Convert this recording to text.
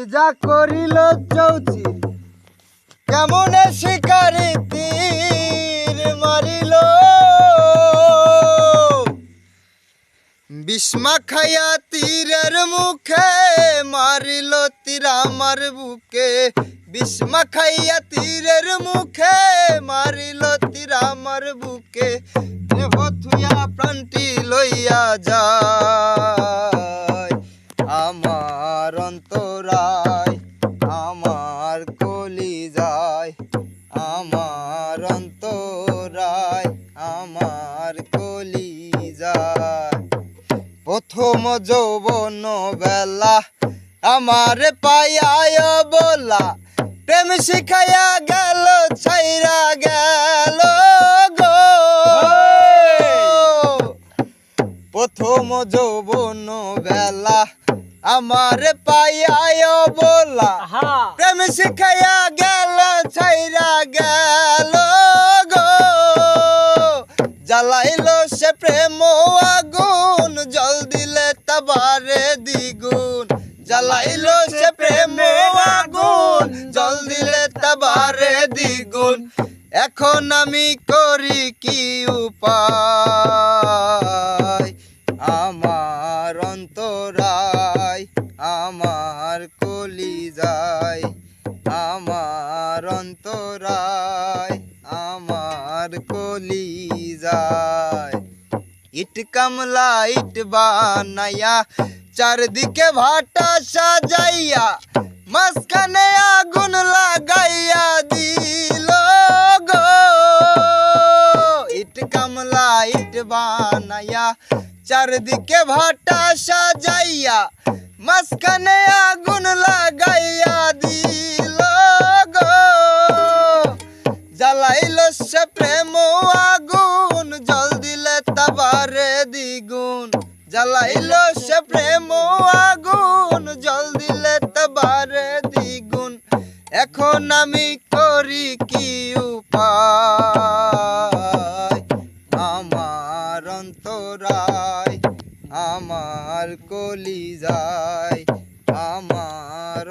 যা করিল চৌচির কেমনে শিকারি তীর মারিল বিস্মা খাইয়া তীরের মুখে মারিল তীর আমার বুকে বিস্মা খাইয়া তীরের মুখে মারিল তীর আমার বুকে দেহ থুইয়া প্রাণটি লইয়া যায় আমার অন্তরায় আমার কলিজায় আমার অন্তরায় আমার কলিজায় প্রথম যৌবন বেলা আমার পাইয়ায় বলা প্রেম শিখাইয়া গেল ছাইরা গেল গো প্রথম যৌবন বেলা আমার পাইয়ায় বলা প্রেম শিখাইয়া গেল ছাইরা গেল গো জ্বালাইল সে প্রেম আগুন জল দিলে তাবারে দ্বিগুণ জ্বালাইল সে প্রেম আগুন জল দিলে তাবারে দ্বিগুণ এখন আমি করি কি উপায় আমার অন্তরায় আমার কলিজায় আমার অন্তরায় আমার কলিজায় ইট কামলা ইট বানাইয়া চারদিকে ভাটা সাজাইয়া মাঝখানে আগুন লাগাইয়া দিল গো ইট কামলা ইট বানাইয়া চারদিকে ভাটা সাজাইয়া মাঝখানে আগুন লাগাইয়া দিল গো জ্বালাইল সে প্রেম আগুন জল দিলে তাবারে দ্বিগুণ জ্বালাইল সে প্রেম আগুন জল দিলে তাবারে দ্বিগুণ এখন আমি করি কি উপায় আমার অন্তরায় আমার কলিজায় আমার